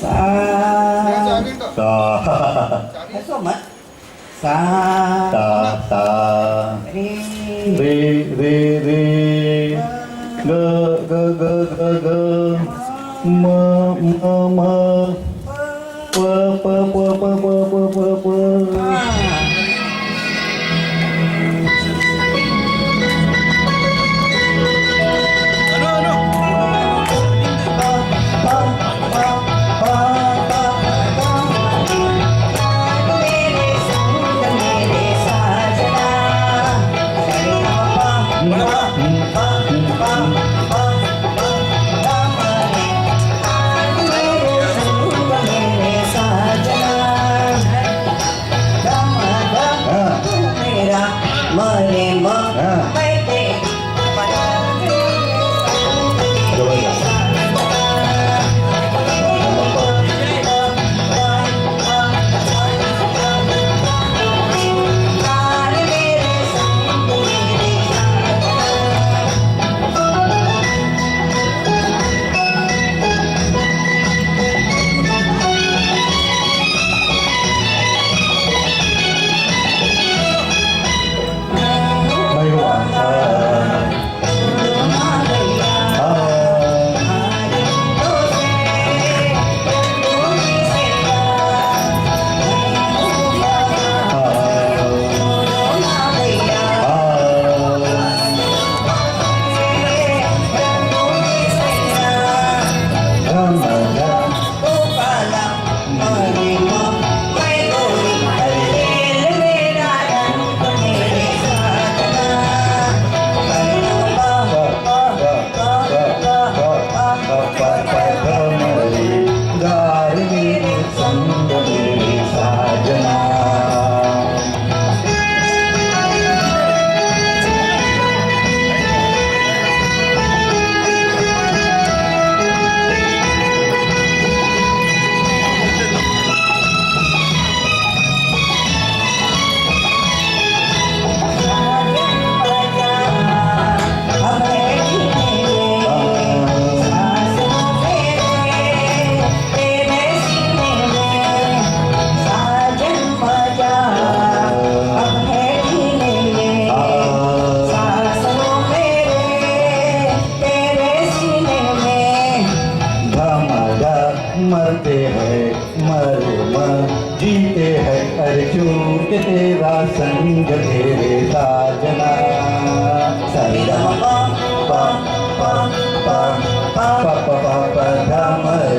सा ता ऐसो मत सा ता ता रे रे रे रे ग ग ग ग ग म म म प प प प प प प प मेरे संग मेरे साजना मेरे संग मेरे साजना तू मेरा मरे मैंไม่หวังमरते हैं मर जीते हैं अरे चूक तेरा संग तेरे साजना सरिगा प प प प प प प ध म